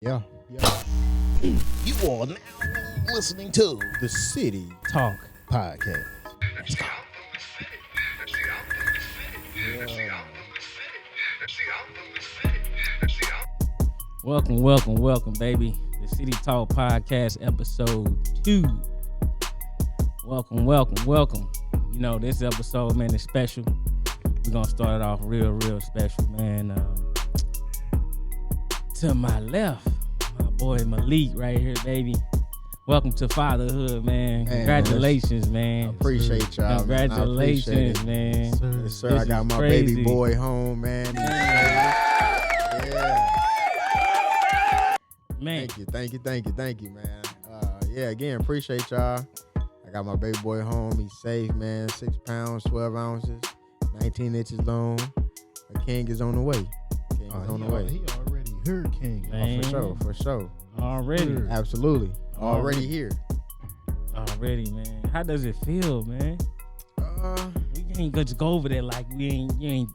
Yeah, yeah. You are now listening to The City Talk. Podcast. Let's go. Welcome, baby. The City Talk Podcast, episode 2. Welcome. You know, this episode, man, is special. We're going to start it off real special, man. To my left, my boy Malik right here, baby. Welcome to fatherhood, man. Congratulations, man. I appreciate y'all. Congratulations, man. Yes, sir. I got my baby boy home, man. Yeah. Man. Thank you, man. Again, appreciate y'all. I got my baby boy home. He's safe, man. 6 pounds, 12 ounces, 19 inches long. The king is on the way. He already here, King. Man. For sure. Already. Absolutely. Already here. Already, man. How does it feel, man? We ain't gonna just go over there like you ain't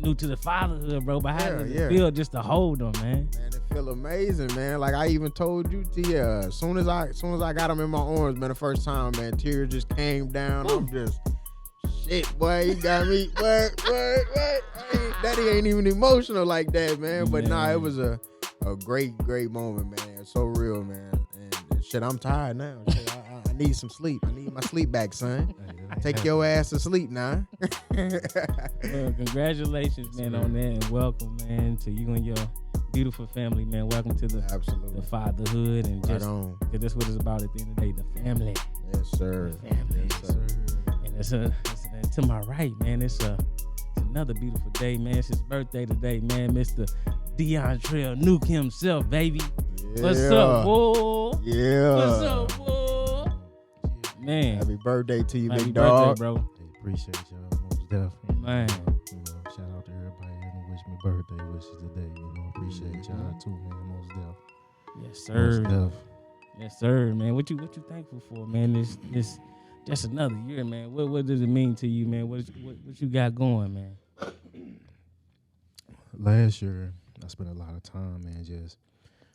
new to the fatherhood, bro. But how does it feel just to hold them, man? Man, it feel amazing, man. Like I even told you, Tia. As soon as I got him in my arms, man, the first time, man, tears just came down. I'm just, shit, boy, he got me. What? Daddy ain't even emotional like that, man. But nah, it was a great moment, man. It's so real, man. And shit, I'm tired now. Shit, I need some sleep. I need my sleep back, son. Take your ass to sleep now. Well, congratulations, man, on that, and welcome, man, to you and your beautiful family, man. Welcome to the fatherhood, and right just because that's what it's about at the end of the day, the family. Yes, sir. The family. Yes, sir. And it's to my right, man. It's another beautiful day, man. It's his birthday today, man. Mr. Terron Nuke himself, baby. Yeah. What's up, boy? Yeah. What's up, boy? Man. Happy birthday to you, Happy big dog. birthday, bro. Hey, appreciate y'all, most definitely. Man. Shout out to everybody who wish me birthday wishes today. Appreciate y'all too, man. Most definitely. Yes, sir. Most def. Yes, sir, man. What you thankful for, man? This just another year, man. What does it mean to you, man? What you got going, man? Last year, I spent a lot of time, man, just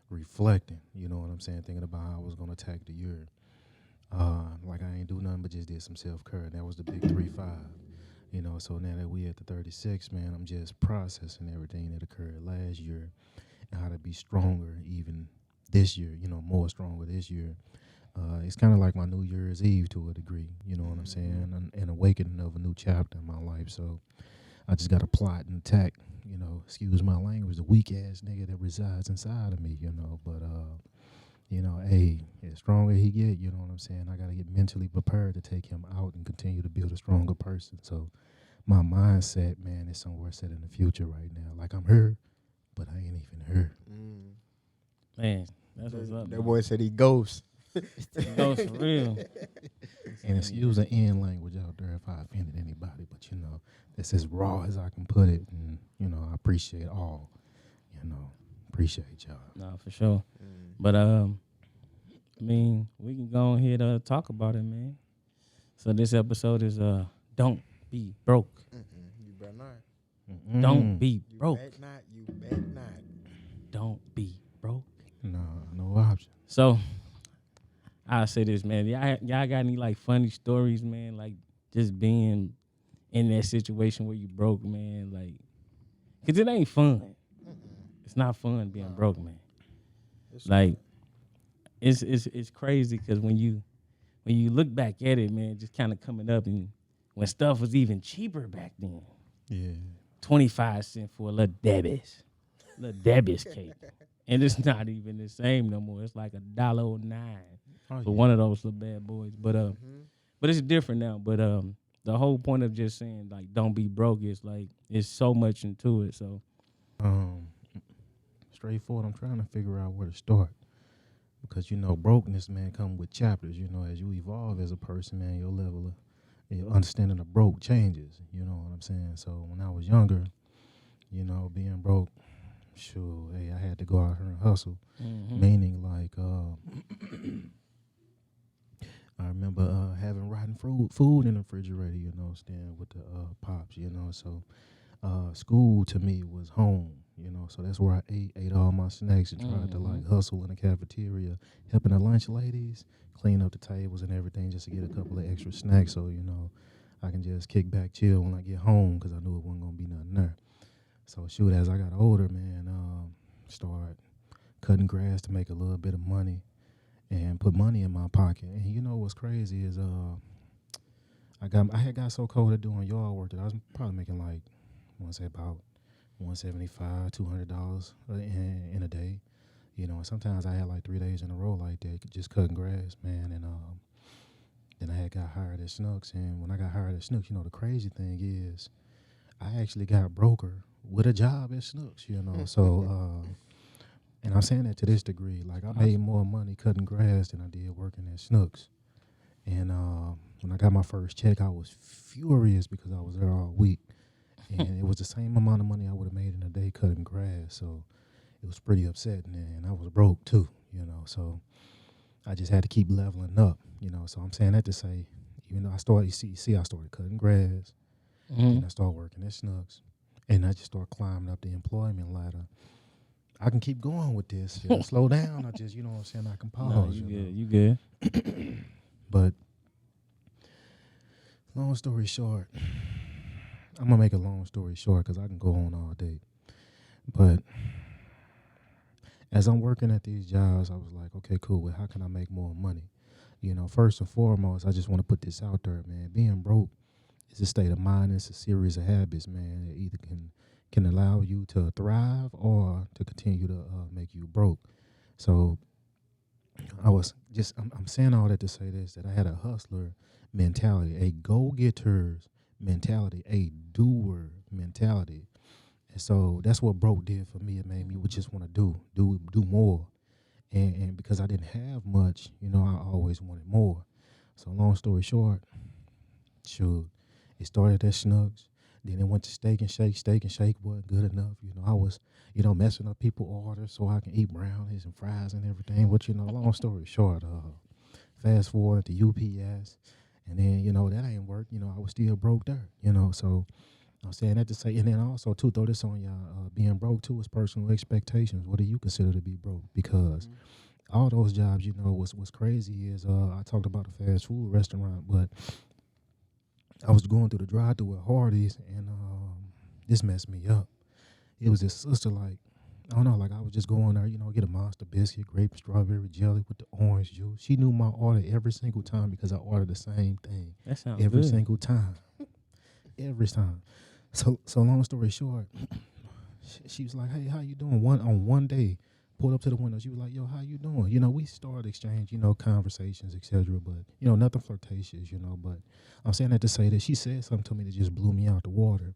reflecting. You know what I'm saying? Thinking about how I was gonna attack the year. Like I ain't do nothing but just did some self-care. That was the big 3-5. So now that we at the 36, man, I'm just processing everything that occurred last year and how to be stronger even this year, more stronger this year. It's kind of like my New Year's Eve to a degree, you know what I'm saying? An awakening of a new chapter in my life. So I just got to plot and attack, excuse my language, the weak-ass nigga that resides inside of me, But, hey, as stronger he get, you know what I'm saying? I got to get mentally prepared to take him out and continue to build a stronger person. So my mindset, man, is somewhere set in the future right now. Like I'm here, but I ain't even here. Man, that's what's up. That man. boy said he ghosts. He goes for real. And excuse the N language out there if I offended anybody, but that's as raw as I can put it. And, I appreciate all, appreciate y'all. No, for sure. But, we can go ahead and talk about it, man. So this episode is, Don't Be Broke. You better not. Don't be broke. You bet not. Don't be broke. No option. So, I'll say this, man. Y'all got any, like, funny stories, man? Like, just being in that situation where you broke, man? Like, because it ain't fun. It's not fun being broke, man. It's crazy because when you look back at it, man, just kind of coming up, and when stuff was even cheaper back then. Yeah. 25 cents for a little Debbie's cake. And it's not even the same no more. It's like $1.09 for one of those little bad boys. But it's different now. But the whole point of just saying, like, don't be broke is, like, it's so much into it. So straightforward, I'm trying to figure out where to start. Because, brokenness, man, come with chapters. As you evolve as a person, man, your level of your understanding of broke changes. You know what I'm saying? So when I was younger, being broke, sure, hey, I had to go out here and hustle. Meaning, like, I remember having rotten food in the refrigerator, staying with the pops, So school to me was home, So that's where I ate all my snacks and tried to like hustle in the cafeteria, helping the lunch ladies clean up the tables and everything just to get a couple of extra snacks so, I can just kick back, chill when I get home because I knew it wasn't going to be nothing there. So shoot, as I got older, man, started cutting grass to make a little bit of money and put money in my pocket. And what's crazy is I had got so cold at doing yard work that I was probably making like, I want to say about $175, $200 in a day. And sometimes I had like 3 days in a row like that, just cutting grass, man. And then I had got hired at Snooks. And when I got hired at Snooks, the crazy thing is I actually got broker with a job at Snooks, So, and I'm saying that to this degree. Like, I made more money cutting grass than I did working at Snooks. And when I got my first check, I was furious because I was there all week. And it was the same amount of money I would have made in a day cutting grass. So it was pretty upsetting. And I was broke, too, So I just had to keep leveling up, So I'm saying that to say, even though I started, I started cutting grass. And I started working at Snooks. And I just started climbing up the employment ladder. I can keep going with this. Slow down. I just, I can pause. No, you good. But long story short, I'm going to make a long story short because I can go on all day. But as I'm working at these jobs, I was like, okay, cool. Well, how can I make more money? First and foremost, I just want to put this out there, man. Being broke is a state of mind. It's a series of habits, man, that either can allow you to thrive or to continue to make you broke. So I'm saying all that to say this, that I had a hustler mentality, a go-getter's mentality, a doer mentality. And so that's what broke did for me. It made me just want to do more. And because I didn't have much, I always wanted more. So long story short, shoot, it started at Snooks. Then it went to Steak and Shake. Steak and Shake wasn't good enough. I was, messing up people's orders so I can eat brownies and fries and everything. But, long story short, fast forward to UPS. And then, that ain't work. I was still broke there, So I'm saying that to say, and then also, too, throw this on y'all. Being broke, too, is personal expectations. What do you consider to be broke? Because all those jobs, what's crazy is I talked about a fast food restaurant, but I was going through the drive-thru at Hardee's, and this messed me up. It was this sister, like, I don't know, like I was just going there, get a monster biscuit, grape, strawberry jelly with the orange juice. She knew my order every single time because I ordered the same thing. That sounds every good. single time. Every time. So long story short, she was like, hey, how you doing? One day, pulled up to the window. She was like, yo, how you doing? We started exchange, conversations, etc. But, nothing flirtatious, But I'm saying that to say that she said something to me that just blew me out the water.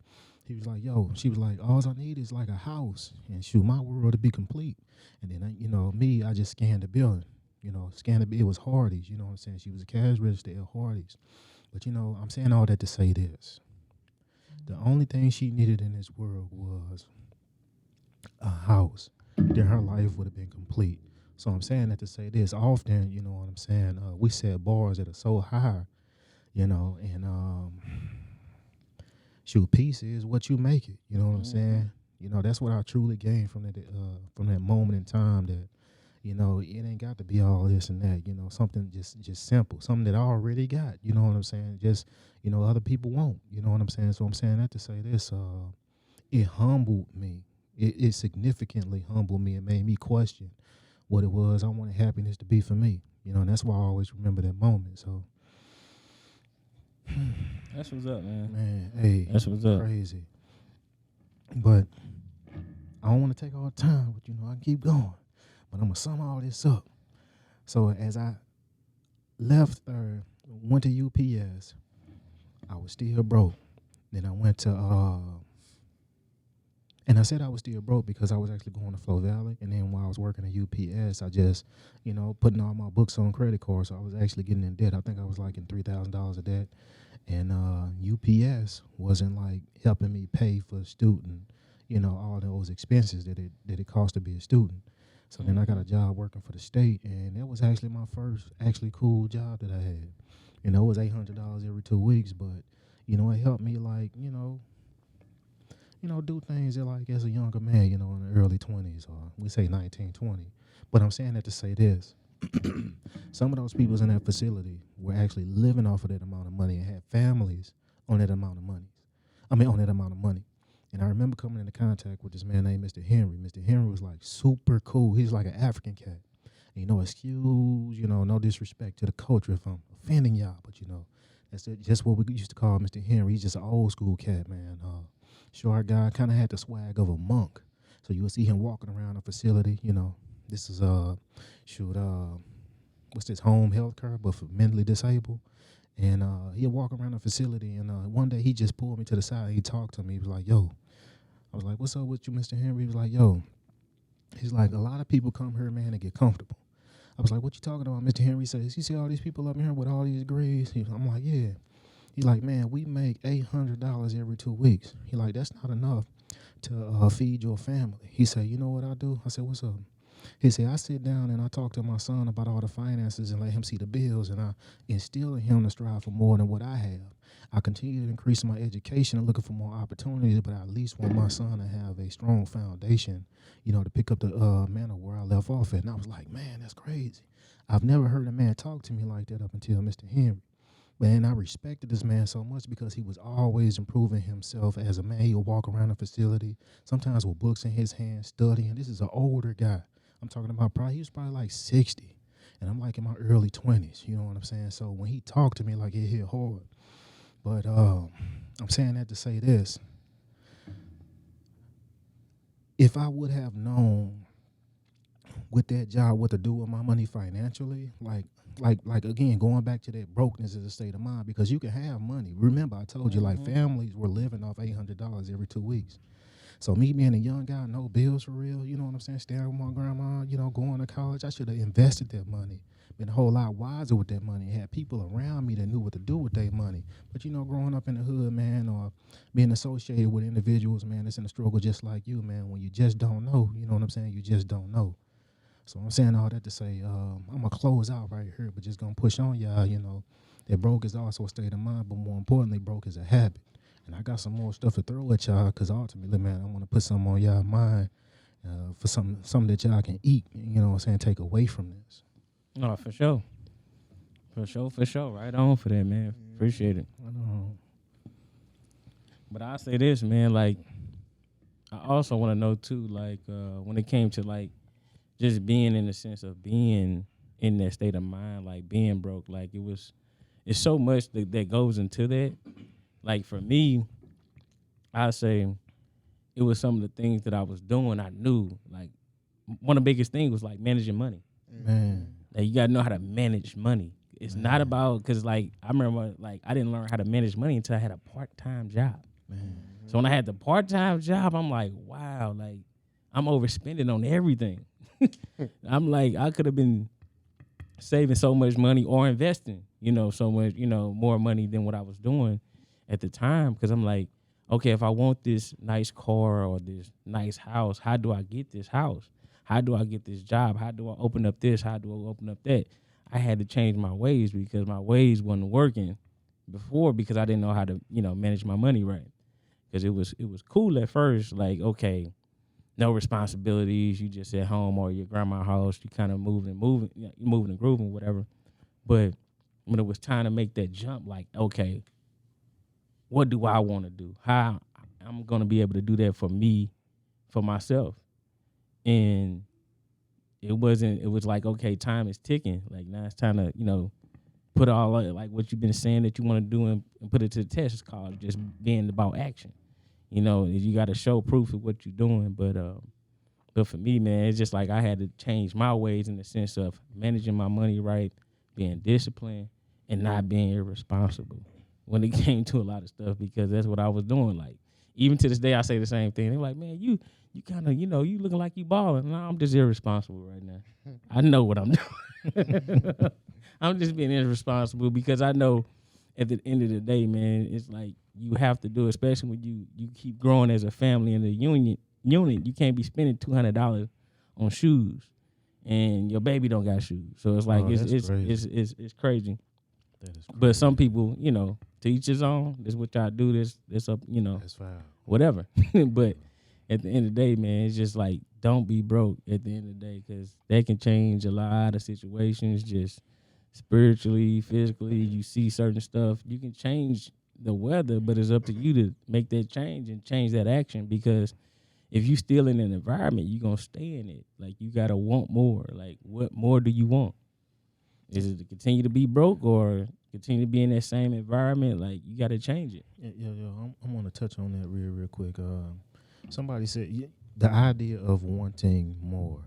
He was like, she was like, all I need is like a house. And shoot, my world to be complete. And then, I just scanned the building. It was Hardee's, what I'm saying? She was a cash register at Hardee's. But, I'm saying all that to say this. The only thing she needed in this world was a house. Then her life would have been complete. So I'm saying that to say this. Often, what I'm saying, we set bars that are so high, and shoot, peace is what you make it. You know what I'm saying? That's what I truly gained from that moment in time that, it ain't got to be all this and that, something just simple, something that I already got, you know what I'm saying? Just, other people won't, you know what I'm saying? So I'm saying that to say this, it humbled me. It significantly humbled me and made me question what it was I wanted happiness to be for me, and that's why I always remember that moment. So That's what's up, man. Man, hey, That's what's up. Crazy. But I don't want to take all the time, but I can keep going. But I'm gonna sum all this up. So as I left went to UPS, I was still broke. Then I went to and I said I was still broke because I was actually going to Flow Valley. And then while I was working at UPS, I just, putting all my books on credit cards. So I was actually getting in debt. I think I was like in $3,000 of debt. And UPS wasn't like helping me pay for student, all those expenses that it cost to be a student. So then I got a job working for the state, and that was actually my first actually cool job that I had. It was $800 every 2 weeks, but, it helped me like, do things that like as a younger man, in the early 20s, or we say 19, 20. But I'm saying that to say this. Some of those people in that facility were actually living off of that amount of money and had families on that amount of money. On that amount of money. And I remember coming into contact with this man named Mr. Henry. Mr. Henry was like super cool. He's like an African cat. And, excuse, no disrespect to the culture if I'm offending y'all, but that's just what we used to call Mr. Henry. He's just an old school cat, man. Short guy, kind of had the swag of a monk. So you would see him walking around a facility, This is what's this, home health care, but for mentally disabled. And he'd walk around the facility, and one day he just pulled me to the side. He talked to me. He was like, "Yo," I was like, "What's up with you, Mr. Henry?" He was like, "Yo," he's like, "A lot of people come here, man, and get comfortable." I was like, "What you talking about, Mr. Henry?" He says, "You see all these people up here with all these degrees?" I'm like, "Yeah." He's like, "Man, we make $800 every 2 weeks." He like, "That's not enough to feed your family." He said, "You know what I do?" I said, "What's up?" He said, "I sit down and I talk to my son about all the finances and let him see the bills, and I instill in him to strive for more than what I have. I continue to increase my education and looking for more opportunities, but I at least want my son to have a strong foundation, to pick up the manner where I left off at." And I was like, "Man, that's crazy. I've never heard a man talk to me like that up until Mr. Henry." And I respected this man so much because he was always improving himself as a man. He would walk around the facility, sometimes with books in his hand, studying. This is an older guy. I'm talking about he was probably like 60, and I'm like in my early 20s, you know what I'm saying? So when he talked to me, like, it hit hard. But I'm saying that to say this. If I would have known with that job what to do with my money financially, like again, going back to that brokenness as a state of mind, because you can have money. Remember, I told you, like, families were living off $800 every 2 weeks. So me being a young guy, no bills for real, you know what I'm saying, staying with my grandma, going to college, I should have invested that money, been a whole lot wiser with that money, had people around me that knew what to do with their money. But, growing up in the hood, man, or being associated with individuals, man, that's in a struggle just like you, man, when you just don't know, you know what I'm saying, you just don't know. So I'm saying all that to say, I'm going to close out right here, but just going to push on y'all, that broke is also a state of mind, but more importantly, broke is a habit. And I got some more stuff to throw at y'all, because ultimately, man, I want to put something on y'all mind for something that y'all can eat, take away from this. Oh, for sure. For sure. Right on for that, man. Appreciate it. I know. But I'll say this, man, like, I also want to know, too, like, when it came to, like, just being in the sense of being in that state of mind, like, being broke, like, it's so much that goes into that. Like, for me, I say it was some of the things that I was doing. I knew, like, one of the biggest things was, like, managing money. Man. Like, you got to know how to manage money. It's not about, because, like, I remember, like, I didn't learn how to manage money until I had a part-time job. Man. So when I had the part-time job, I'm like, wow, like, I'm overspending on everything. I'm like, I could have been saving so much money or investing, so much, more money than what I was doing at the time, because I'm like, okay, if I want this nice car or this nice house, how do I get this house? How do I get this job? How do I open up this? How do I open up that? I had to change my ways because my ways wasn't working before, because I didn't know how to, manage my money right. Because it was cool at first, like, okay, no responsibilities, you just at home or your grandma's house, you kind of moving and grooving, whatever. But when it was time to make that jump, like, okay, what do I want to do? How I'm going to be able to do that for me, for myself. And it was like, okay, time is ticking. Like, now it's time to, put all of it, like what you've been saying that you want to do and put it to the test. It's called just being about action. You got to show proof of what you're doing. But for me, man, it's just like I had to change my ways in the sense of managing my money right, being disciplined, and not being irresponsible when it came to a lot of stuff, because that's what I was doing. Like, even to this day, I say the same thing. They're like, man, you kind of, you looking like you balling. No, I'm just irresponsible right now. I know what I'm doing. I'm just being irresponsible because I know at the end of the day, man, it's like you have to do it, especially when you keep growing as a family in the unit. You can't be spending $200 on shoes, and your baby don't got shoes. So it's like it's crazy. But some people, to each his own. This what y'all do. This up, That's fine. whatever. But at the end of the day, man, it's just like, don't be broke at the end of the day, because that can change a lot of situations, just spiritually, physically. You see certain stuff. You can change the weather, but it's up to you to make that change and change that action, because if you still in an environment, you're going to stay in it. Like, you got to want more. Like, what more do you want? Is it to continue to be broke or continue to be in that same environment? Like, you got to change it. Yeah. I'm going to touch on that real quick. Somebody said the idea of wanting more.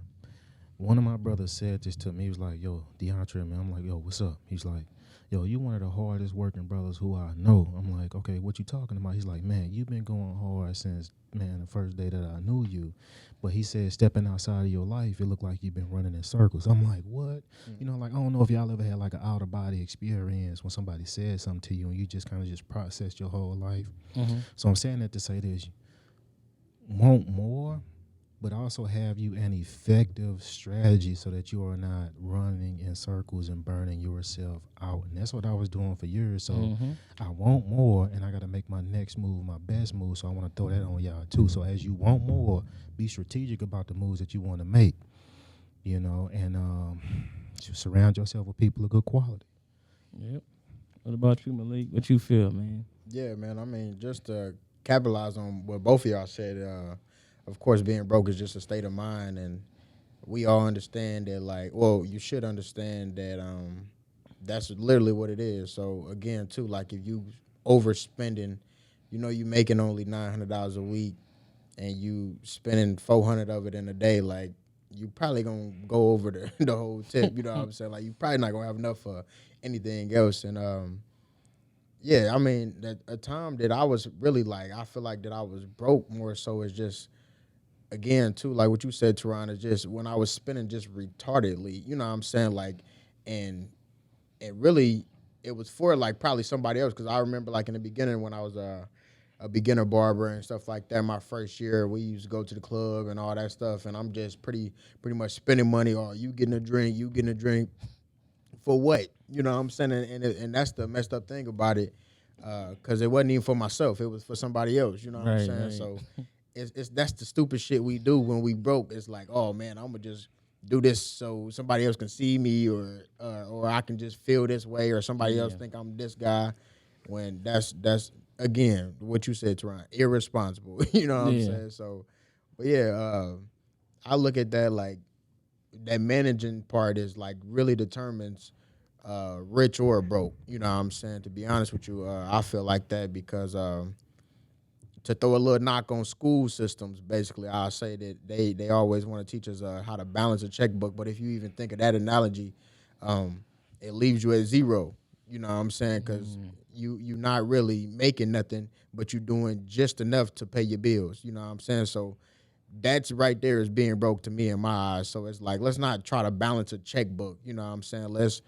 One of my brothers said this to me. He was like, yo, DeAndre, man. I'm like, yo, what's up? He's like, yo, you one of the hardest working brothers who I know. I'm like, okay, what you talking about? He's like, man, you've been going hard since, man, the first day that I knew you. But he said, stepping outside of your life, it looked like you've been running in circles. I'm like, what? Like, I don't know if y'all ever had like an out of body experience when somebody said something to you and you just kind of just processed your whole life. Mm-hmm. So I'm saying that to say this, want more, but also have you an effective strategy so that you are not running in circles and burning yourself out. And that's what I was doing for years. So I want more, and I got to make my next move my best move. So I want to throw that on y'all too. So as you want more, be strategic about the moves that you want to make, and surround yourself with people of good quality. Yep. What about you, Malik? What you feel, man? Yeah, man. I mean, just to capitalize on what both of y'all said, of course, being broke is just a state of mind, and we all understand that, like, well, you should understand that that's literally what it is. So, again, too, like, if you overspending, you making only $900 a week, and you spending $400 of it in a day, like, you probably going to go over the whole tip, you know what I'm saying? Like, you probably not going to have enough for anything else, and yeah, I mean, a time that I was really, like, I feel like that I was broke more so is just, again, too, like what you said, Terron, is just when I was spending just retardedly, you know what I'm saying? Like, and it really, it was for, like, probably somebody else, because I remember, like, in the beginning when I was a beginner barber and stuff like that, my first year, we used to go to the club and all that stuff, and I'm just pretty much spending money. Oh, you getting a drink. For what? You know what I'm saying? And that's the messed up thing about it, because it wasn't even for myself. It was for somebody else. You know what I'm saying? Right. So that's the stupid shit we do when we broke. It's like, oh, man, I'm going to just do this so somebody else can see me, or I can just feel this way, or somebody else think I'm this guy, when that's again, what you said, Terron, irresponsible. You know what I'm saying? So, but yeah, I look at that like that managing part is like really determines rich or broke. You know what I'm saying? To be honest with you, I feel like that because to throw a little knock on school systems, basically, I'll say that they always want to teach us how to balance a checkbook. But if you even think of that analogy, it leaves you at zero. You know what I'm saying? Because you're not really making nothing, but you're doing just enough to pay your bills. You know what I'm saying? So that's right there is being broke to me in my eyes. So it's like, let's not try to balance a checkbook. You know what I'm saying? Let's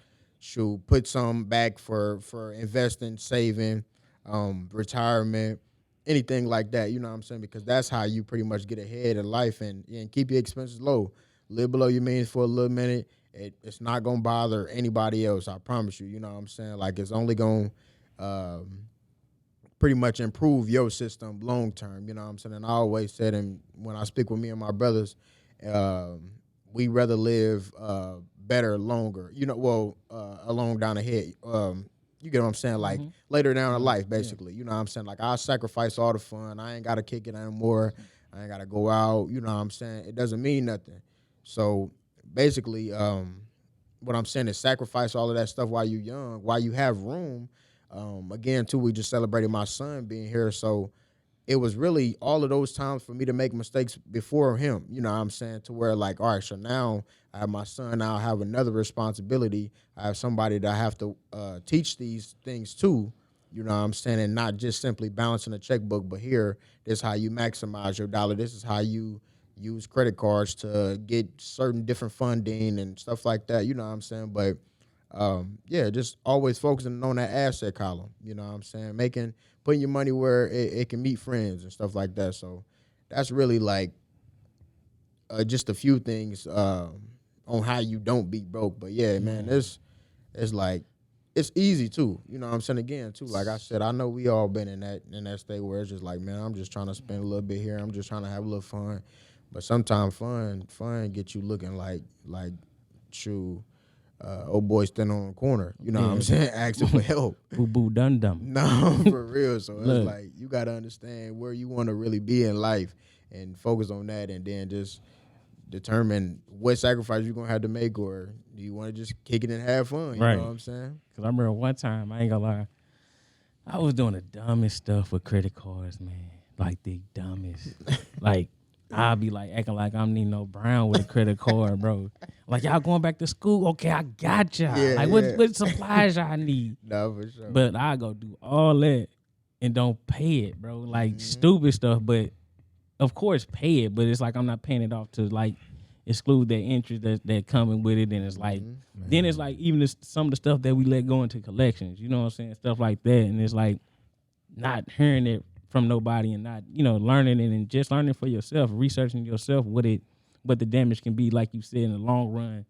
put some back for investing, saving, retirement, anything like that. You know what I'm saying? Because that's how you pretty much get ahead in life and keep your expenses low. Live below your means for a little minute. It's not going to bother anybody else, I promise you. You know what I'm saying? Like, it's only going to pretty much improve your system long term. You know what I'm saying? And I always said, and when I speak with me and my brothers, we rather live better longer. You know, well, along down ahead. You get what I'm saying? Like, later down in life, basically. You know what I'm saying? Like, I sacrifice all the fun. I ain't got to kick it anymore. I ain't got to go out. You know what I'm saying? It doesn't mean nothing. So, basically, what I'm saying is sacrifice all of that stuff while you're young, while you have room. Again, too, we just celebrated my son being here. So, it was really all of those times for me to make mistakes before him, you know what I'm saying, to where, like, all right, so now I have my son, now I have another responsibility. I have somebody that I have to teach these things to, you know what I'm saying, and not just simply balancing a checkbook, but here, this is how you maximize your dollar. This is how you use credit cards to get certain different funding and stuff like that, you know what I'm saying, but yeah, just always focusing on that asset column, you know what I'm saying, putting your money where it can meet friends and stuff like that. So that's really like just a few things on how you don't be broke. But yeah, man, it's it's easy too. You know what I'm saying? Again, too, like I said, I know we all been in that state where it's just like, man, I'm just trying to spend a little bit here. I'm just trying to have a little fun. But sometimes fun get you looking like true old boy standing on the corner. You know what I'm saying? Asking for help. Boo boo dun dum. No, for real. So Look. it's like you gotta understand where you want to really be in life and focus on that, and then just determine what sacrifice you're gonna have to make, or do you want to just kick it and have fun? You Right. know what I'm saying? Cause I remember one time, I ain't gonna lie, I was doing the dumbest stuff with credit cards, man. Like the dumbest. Like I'll be like acting like I'm Nino Brown with a credit card, bro. Like, y'all going back to school? Okay, I got y'all. Yeah, like what supplies y'all need? No, for sure. But I go do all that and don't pay it, bro. Like stupid stuff, but of course pay it. But it's like I'm not paying it off to like exclude that interest that coming with it. And it's like then it's like even some of the stuff that we let go into collections. You know what I'm saying? Stuff like that. And it's like not hearing it from nobody and not learning it and just learning for yourself, researching yourself what the damage can be, like you said, in the long run,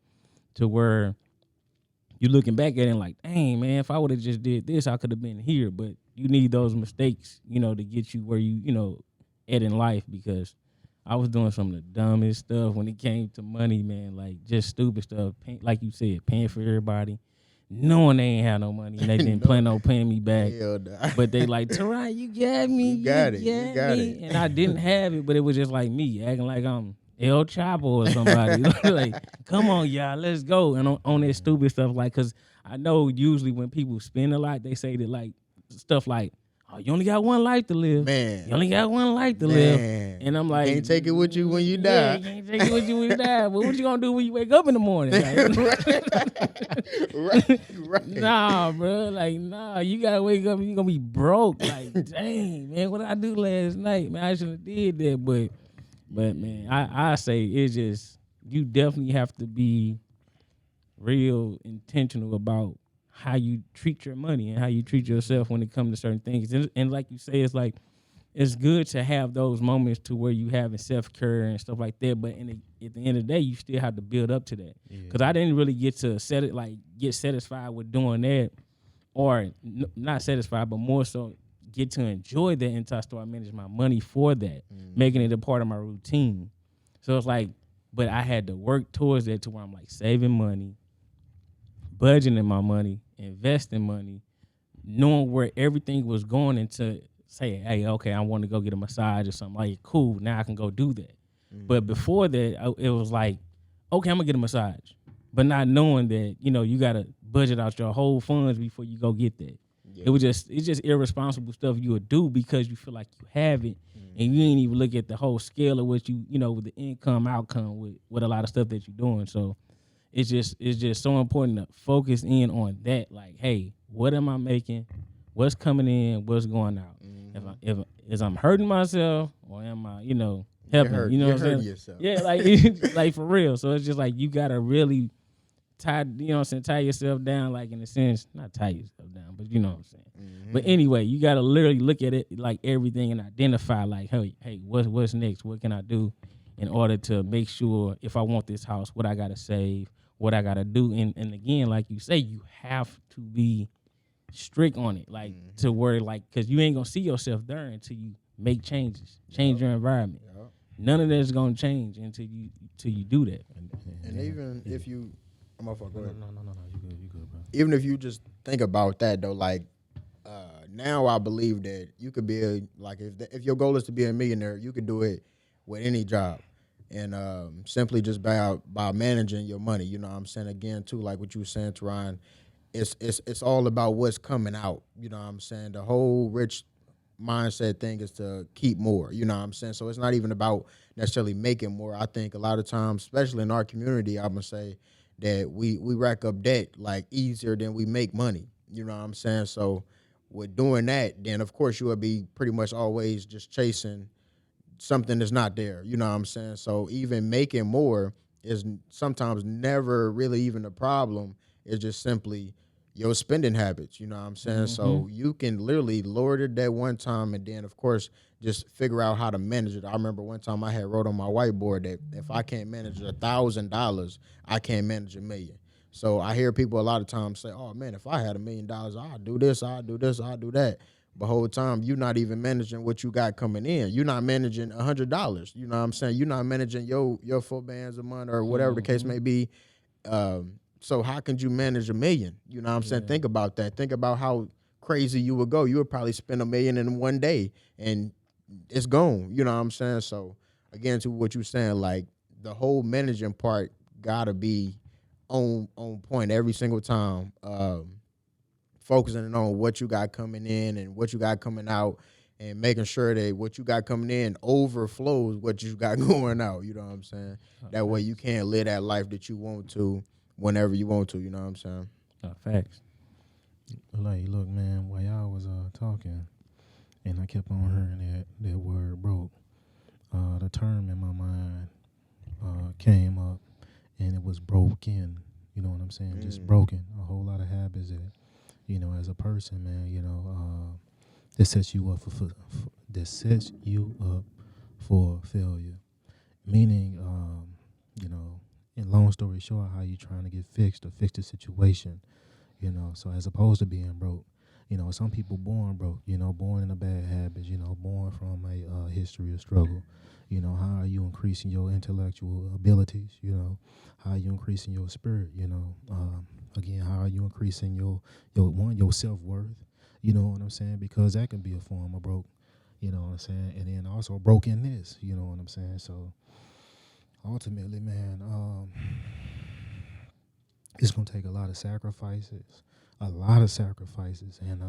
to where you're looking back at it and like, dang, man, if I would have just did this, I could have been here. But you need those mistakes, to get you where you at in life, because I was doing some of the dumbest stuff when it came to money, man, like just stupid stuff. Like you said, paying for everybody, knowing they ain't had no money and they didn't plan on paying me back. But they like, Terron, you got me. You got it. And I didn't have it, but it was just like me acting like I'm El Chapo or somebody. Like, come on, y'all, let's go. And on that stupid stuff, like, because I know usually when people spend a lot, they say that, like, stuff like, oh, you only got one life to live. Man. You only got one life to live. And I'm like, you can't take it with you when you die. Yeah, you can't take it with you when you die. But what you gonna do when you wake up in the morning? Like, right. Nah, bro. Like, nah, you gotta wake up and you gonna be broke. Like, dang, man, what did I do last night? Man, I should have did that. But man, I say it's just, you definitely have to be real intentional about how you treat your money and how you treat yourself when it comes to certain things. And like you say, it's like, it's good to have those moments to where you having self-care and stuff like that. But at the end of the day, you still have to build up to that. Because I didn't really get to get satisfied with doing that, or not satisfied, but more so get to enjoy that until I start managing my money for that, making it a part of my routine. So it's like, but I had to work towards that to where I'm like saving money, budgeting my money, investing money, knowing where everything was going into say, hey, okay, I want to go get a massage or something. Like, cool, now I can go do that. But before that, it was like, okay, I'm going to get a massage. But not knowing that, you got to budget out your whole funds before you go get that. Yeah. It's just irresponsible stuff you would do because you feel like you have it, and you ain't even look at the whole scale of what with the income outcome with a lot of stuff that you're doing. So it's just so important to focus in on that. Like, hey, what am I making? What's coming in? What's going out? If I'm hurting myself, or am I, helping? You're what I'm saying? Yourself. Yeah, like for real. So it's just like you gotta really tie yourself down, like in a sense, not tie yourself down, but you know what I'm saying. But anyway, you gotta literally look at it like everything and identify like, hey, what's next? What can I do in order to make sure if I want this house, what I gotta save, what I gotta do, and again, like you say, you have to be strict on it, like to where like, because you ain't gonna see yourself there until you make changes, change your environment. None of that's gonna change until you do that. And even if you, I'm off. Go ahead. No, you good, bro. Even if you just think about that though, like now I believe that you could be if your goal is to be a millionaire, you could do it with any job, and simply just by managing your money. You know what I'm saying? Again, too, like what you were saying, Terron. It's all about what's coming out. You know what I'm saying? The whole rich mindset thing is to keep more. You know what I'm saying? So it's not even about necessarily making more. I think a lot of times, especially in our community, I'm going to say that we rack up debt like easier than we make money. You know what I'm saying? So with doing that, then of course you will be pretty much always just chasing something that's not there. You know what I'm saying? So even making more is sometimes never really even a problem. It's just simply your spending habits, you know what I'm saying? So you can literally lower it that one time and then, of course, just figure out how to manage it. I remember one time I had wrote on my whiteboard that if I can't manage $1,000, I can't manage $1 million. So I hear people a lot of times say, "Oh man, if I had $1 million, I'd do this, I'd do this, I'd do that." But whole time you're not even managing what you got coming in. You're not managing $100. You know what I'm saying? You're not managing your 4 bands a month or whatever the case may be. So how can you manage $1 million? You know what I'm saying? Think about that. Think about how crazy you would go. You would probably spend $1 million in one day and it's gone. You know what I'm saying? So again, to what you're saying, like the whole managing part gotta be on point every single time. Focusing on what you got coming in and what you got coming out, and making sure that what you got coming in overflows what you got going out. You know what I'm saying? That way you can't live that life that you want to whenever you want to. You know what I'm saying? Facts. Like, look, man, while y'all was talking, and I kept on hearing that word broke, the term in my mind came up, and it was broken. You know what I'm saying? Just broken. A whole lot of habits that, you know, as a person, man, you know, that sets you up for failure. Meaning, you know, in long story short, how you trying to get fixed or fix the situation, you know. So as opposed to being broke, you know, some people born broke, you know, born in a bad habit, you know, born from a history of struggle. You know, how are you increasing your intellectual abilities? You know, how are you increasing your spirit? You know, again, how are you increasing your self-worth? You know what I'm saying? Because that can be a form of broke. You know what I'm saying? And then also brokenness. You know what I'm saying? So ultimately, man, it's gonna take a lot of sacrifices, and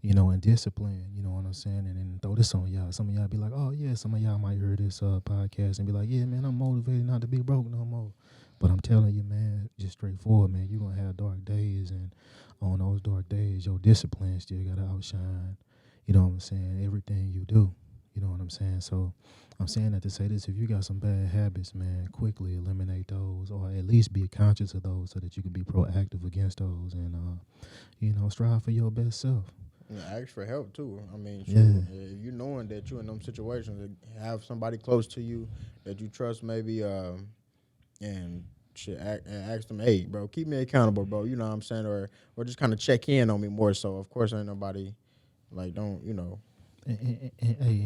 you know, and discipline, you know what I'm saying? And then throw this on y'all. Some of y'all be like, oh, yeah, some of y'all might hear this podcast and be like, yeah, man, I'm motivated not to be broke no more. But I'm telling you, man, just straightforward, man, you're going to have dark days. And on those dark days, your discipline still got to outshine, you know what I'm saying, everything you do. You know what I'm saying? So I'm saying that to say this, if you got some bad habits, man, quickly eliminate those, or at least be conscious of those so that you can be proactive against those and, you know, strive for your best self. Yeah, ask for help too. I mean, you knowing that you're in them situations, have somebody close to you that you trust, maybe, and ask them, hey, bro, keep me accountable, bro. You know what I'm saying, or just kind of check in on me more. So of course, ain't nobody like don't you know. And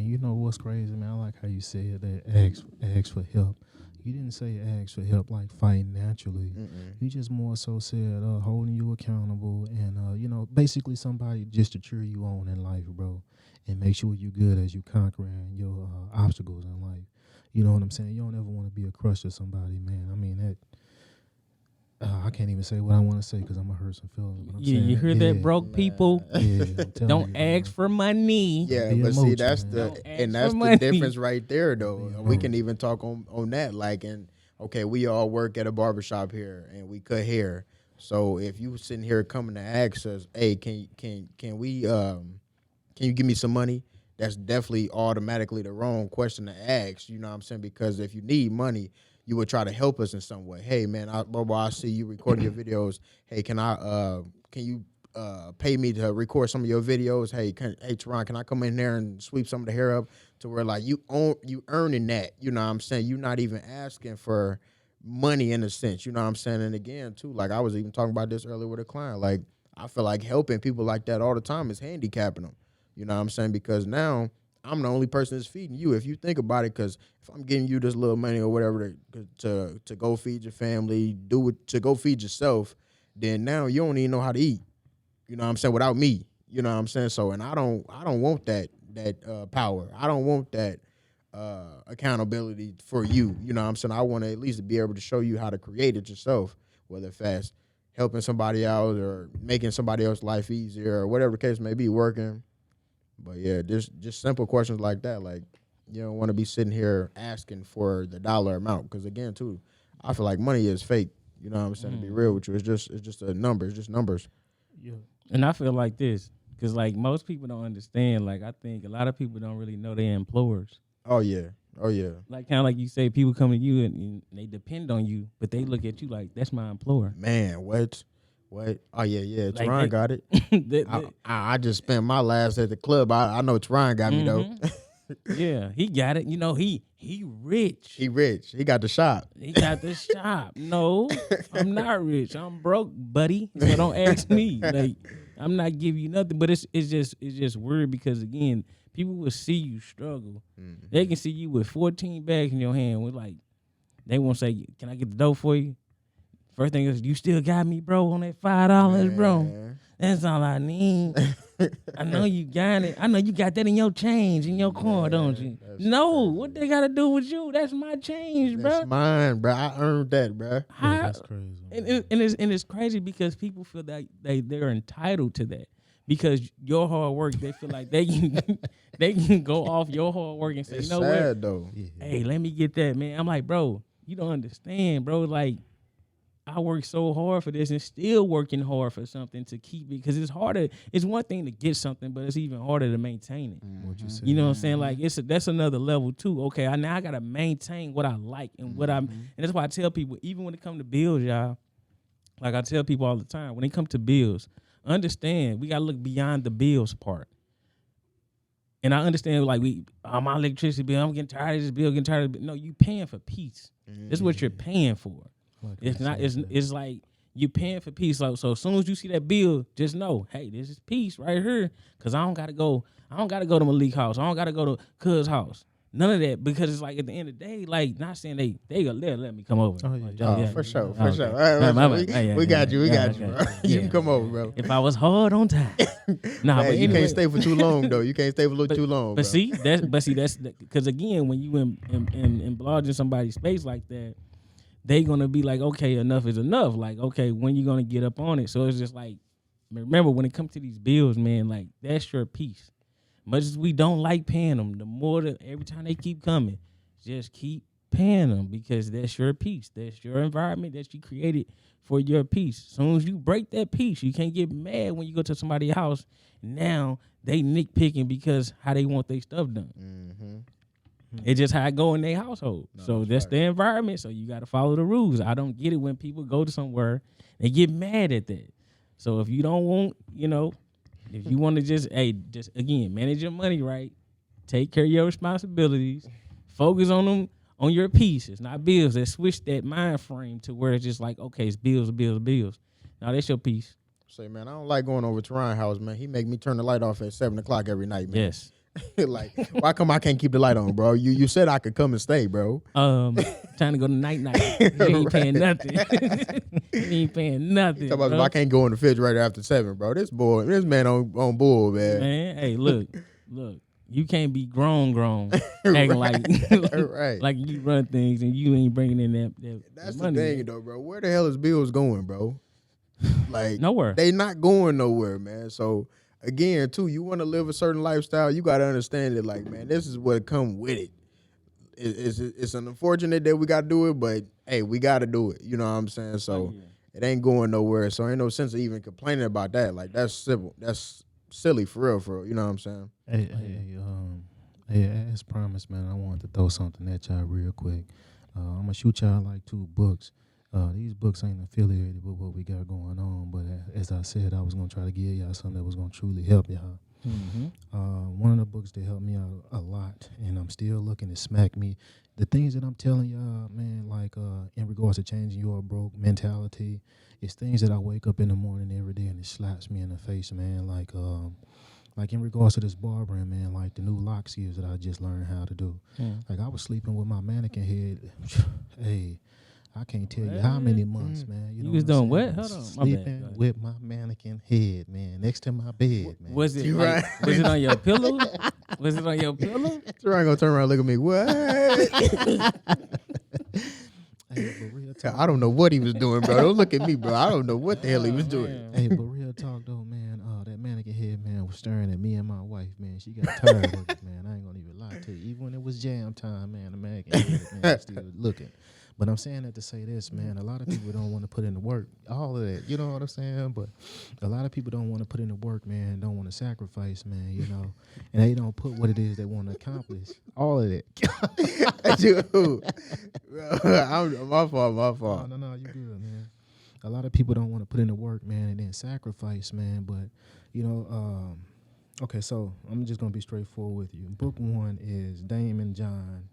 you know what's crazy, man? I like how you said that ask for help. You didn't say ask for help like financially. You just more so said holding you accountable and, you know, basically somebody just to cheer you on in life, bro, and make sure you're good as you conquering your obstacles in life. You know what I'm saying? You don't ever want to be a crush to somebody, man. I mean, that I can't even say what I want to say because I'm going to hurt some feelings. But I'm saying, you hear that, broke people? Don't ask for money. Yeah, but see, that's the difference right there, though. We can even talk on that. Like, and okay, we all work at a barbershop here, and we cut hair. So if you sitting here coming to ask us, hey, can you give me some money? That's definitely automatically the wrong question to ask. You know what I'm saying? Because if you need money, you would try to help us in some way. Hey, man, I see you recording your videos. Hey, can you pay me to record some of your videos? Hey, Terron, can I come in there and sweep some of the hair up to where like you earning that? You know what I'm saying? You're not even asking for money in a sense. You know what I'm saying? And again, too, like I was even talking about this earlier with a client. Like I feel like helping people like that all the time is handicapping them. You know what I'm saying? Because now I'm the only person that's feeding you. If you think about it, because if I'm giving you this little money or whatever to go feed your family, do it to go feed yourself, then now you don't even know how to eat. You know what I'm saying? Without me, you know what I'm saying? So, and I don't want that power. I don't want that accountability for you. You know what I'm saying? I want to at least be able to show you how to create it yourself, whether it's helping somebody out or making somebody else's life easier or whatever the case may be, working. But yeah, just simple questions like that. Like, you don't want to be sitting here asking for the dollar amount. Because again, too, I feel like money is fake. You know what I'm saying? To be real with you, it's just a number. It's just numbers. Yeah. And I feel like this, because like most people don't understand. Like I think a lot of people don't really know they're employers. Oh yeah. Like kind of like you say, people come to you and they depend on you, but they look at you like that's my employer. Man, what? Oh, yeah. Like Terron got it. I just spent my last at the club. I know Terron got me, though. Yeah, he got it. You know, he rich. He rich. He got the shop. He got the shop. No, I'm not rich. I'm broke, buddy. So don't ask me. Like, I'm not giving you nothing. But it's just weird because again, people will see you struggle. Mm-hmm. They can see you with 14 bags in your hand. With like, they won't say, "Can I get the dough for you?" First thing is, "You still got me, bro, on that $5, bro." That's all I need. I know you got it. I know you got that in your change in your car, don't you? No, what they got to do with you? That's my change, bro. That's mine, bro. I earned that, bro. Yeah, that's crazy. And it's crazy because people feel that they're entitled to that because your hard work. They feel like they can go off your hard work and say, It's you know sad, what? though. Hey, let me get that, man. I'm like, bro, you don't understand, bro. Like, I work so hard for this and still working hard for something to keep it because it's harder. It's one thing to get something, but it's even harder to maintain it. What you said. You know what I'm saying? Like that's another level too. Okay, now I gotta maintain what I like and what and that's why I tell people, even when it comes to bills, y'all, like I tell people all the time, when it comes to bills, understand we gotta look beyond the bills part. And I understand like my electricity bill, I'm getting tired of this bill, getting tired of it. No, you paying for peace. This is what you're paying for. It's not. It's like you're paying for peace. So as soon as you see that bill, just know, hey, this is peace right here. Cause I don't gotta go to Malik's house. I don't gotta go to Cuz's house. None of that because it's like at the end of the day, like not saying they gonna let me come over. Oh, yeah. Like, Oh, yeah. for sure. Okay. We got you. We got you, bro. You can come over, bro. If I was hard on time, nah, Hey, but you anyway, can't stay for too long though. You can't stay for too long. But bro. see, that's because again, when you in somebody's space like that, they gonna be like, okay, enough is enough. Like, okay, when you gonna get up on it? So it's just like, remember when it comes to these bills, man, like that's your piece. Much as we don't like paying them, the more that every time they keep coming, just keep paying them because that's your piece. That's your environment that you created for your piece. As soon as you break that piece, you can't get mad when you go to somebody's house. Now they nitpicking because how they want their stuff done. Mm-hmm. It's just how it go in their household. No, So that's that's right. the environment. So you got to follow the rules. I don't get it when people go to somewhere and get mad at that. So if you don't want, if you want to just again, manage your money right, take care of your responsibilities, focus on them, on your piece. It's not bills. Let's switch that mind frame to where it's just like, okay, it's bills. Now that's your piece. Say, man, I don't like going over to Terron's house, man. He make me turn the light off at 7:00 every night, man. Yes. Like, why come I can't keep the light on, bro? You said I could come and stay, bro. Time to go to night. You ain't paying nothing. You ain't paying nothing. Talk about bro. I can't go in the refrigerator after 7, bro. This man on bull, man. Man, hey, look, you can't be grown, acting like Right. like you run things and you ain't bringing in That's that the money. thing, though, bro. Where the hell is bills going, bro? Like Nowhere. They not going nowhere, man. So again, too, you want to live a certain lifestyle, you got to understand it. Like, man, this is what come with it. It's unfortunate that we got to do it, but hey, we got to do it. You know what I'm saying? So it ain't going nowhere. So ain't no sense of even complaining about that. Like that's simple. That's silly for real. You know what I'm saying? Hey, as promised, man, I wanted to throw something at y'all real quick. I'm gonna shoot y'all like 2 books. These books ain't affiliated with what we got going on, but as I said, I was gonna try to give y'all something that was gonna truly help y'all. Mm-hmm. One of the books that helped me out a lot, and I'm still looking to smack me. The things that I'm telling y'all, man, like in regards to changing your broke mentality, it's things that I wake up in the morning every day and it slaps me in the face, man. Like in regards to this barbering, man, like the new lock skills that I just learned how to do. Like I was sleeping with my mannequin head. Hey, I can't tell you how many months, man. You was doing what? Hold on. Sleeping with my mannequin head, man, next to my bed, man. Was it was it on your pillow? Was it on your pillow? Terron gonna turn around and look at me. What? Hey, but real talk, I don't know what he was doing, bro. Don't look at me, bro. I don't know what the hell he was doing. Hey, but real talk though, man. That mannequin head, man, was staring at me and my wife, man. She got tired of it, man. I ain't gonna even lie to you. Even when it was jam time, man, the mannequin head, man, was still looking. But I'm saying that to say this, man. A lot of people don't want to put in the work. All of that, you know what I'm saying? But a lot of people don't want to put in the work, man. Don't want to sacrifice, man. You know, and they don't put what it is they want to accomplish. All of that. Dude, my fault. No, you good, man. A lot of people don't want to put in the work, man, and then sacrifice, man. But you know, Okay, so I'm just gonna be straightforward with you. Book 1 is Damon John,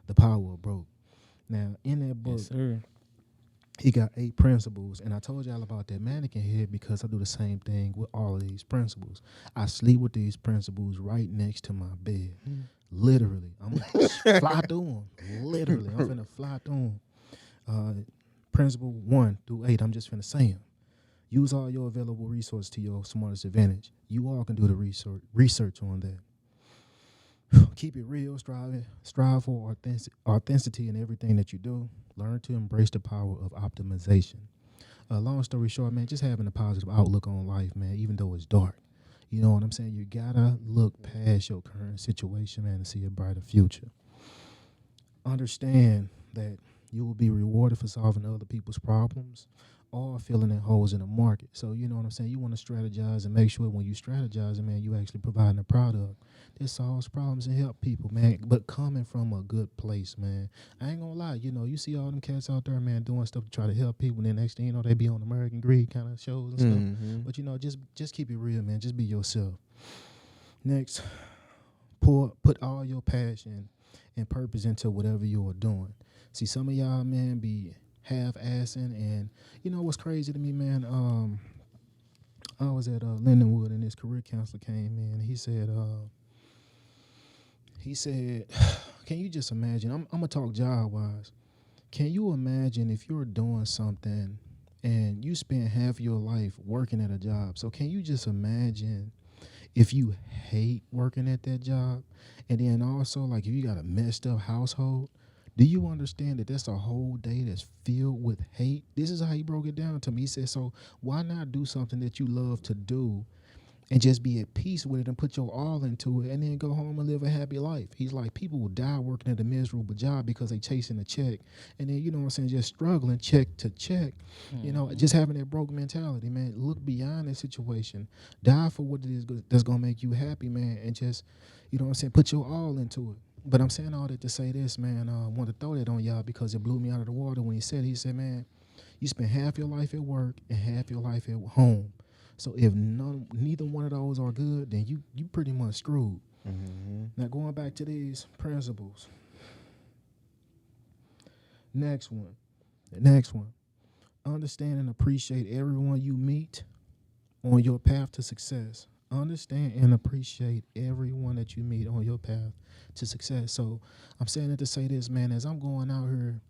The Power of Broke. Now, in that book, Yes, sir. he got 8 principles, and I told y'all about that mannequin head because I do the same thing with all of these principles. I sleep with these principles right next to my bed. Literally, I'm gonna fly through them. Literally, I'm finna fly through them. Principle 1 through 8, I'm just finna say them. Use all your available resources to your smartest advantage. You all can do the research on that. Keep it real, strive for authenticity in everything that you do. Learn to embrace the power of optimization. Long story short, man, just having a positive outlook on life, man, even though it's dark. You know what I'm saying? You gotta look past your current situation, man, to see a brighter future. Understand that you will be rewarded for solving other people's problems or filling in holes in the market. So, you know what I'm saying? You want to strategize and make sure when you strategize, man, you actually providing a product that solves problems and help people, man, but coming from a good place, man. I ain't gonna lie, you know, you see all them cats out there, man, doing stuff to try to help people, and then next thing you know, they be on American Greed kind of shows and stuff. But, you know, just keep it real, man. Just be yourself. Next, put all your passion and purpose into whatever you are doing. See, some of y'all, man, be half-assing, and you know what's crazy to me, man? I was at Lindenwood, and this career counselor came in. He said, can you just imagine? I'm gonna talk job-wise. Can you imagine if you're doing something and you spend half your life working at a job? So can you just imagine if you hate working at that job, and then also like if you got a messed up household? Do you understand that that's a whole day that's filled with hate? This is how he broke it down to me. He said, so why not do something that you love to do and just be at peace with it and put your all into it and then go home and live a happy life? He's like, people will die working at a miserable job because they chasing a check. And then, you know what I'm saying, just struggling check to check. You know, just having that broke mentality, man. Look beyond that situation. Die for what it is that's going to make you happy, man. And just, you know what I'm saying, put your all into it. But I'm saying all that to say this, man. I want to throw that on y'all because it blew me out of the water when he said, man, you spend half your life at work and half your life at home. So if neither one of those are good, then you pretty much screwed. Now going back to these principles. Next one. Understand and appreciate everyone you meet on your path to success. Understand and appreciate everyone that you meet on your path to success. So I'm saying it to say this, man, as I'm going out here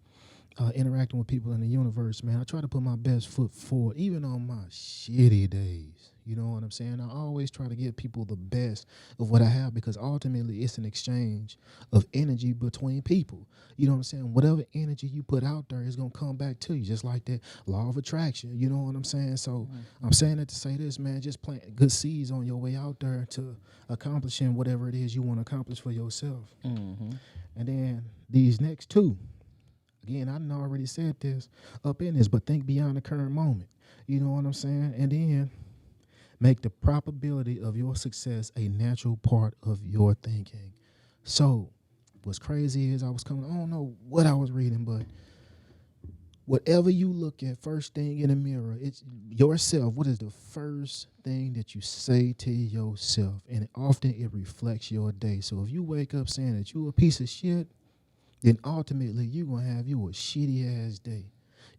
interacting with people in the universe, man, I try to put my best foot forward, even on my shitty days. You know what I'm saying? I always try to give people the best of what I have because ultimately it's an exchange of energy between people. You know what I'm saying? Whatever energy you put out there is going to come back to you, just like that law of attraction. You know what I'm saying? So I'm saying it to say this, man, just plant good seeds on your way out there to accomplishing whatever it is you want to accomplish for yourself. And then these next two, again, I done already said this up in this, but think beyond the current moment. You know what I'm saying? And then make the probability of your success a natural part of your thinking. So what's crazy is I don't know what I was reading, but whatever you look at first thing in the mirror, it's yourself. What is the first thing that you say to yourself? And often it reflects your day. So if you wake up saying that you a piece of shit, then ultimately you're going to have you a shitty ass day.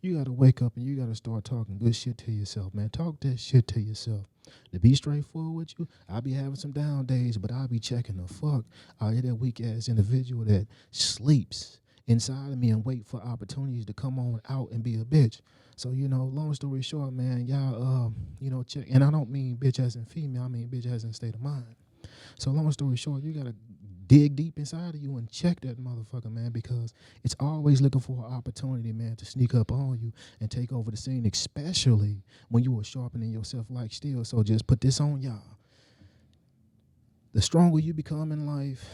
You got to wake up and you got to start talking good shit to yourself, man. Talk that shit to yourself. To be straightforward with you, I'll be having some down days, but I'll be checking the fuck out of that weak ass individual that sleeps inside of me and wait for opportunities to come on out and be a bitch. So, you know, long story short, man, y'all, you know, check. And I don't mean bitch as in female. I mean bitch as in state of mind. So long story short, you got to dig deep inside of you and check that motherfucker, man, because it's always looking for an opportunity, man, to sneak up on you and take over the scene, especially when you are sharpening yourself like steel. So just put this on y'all. The stronger you become in life,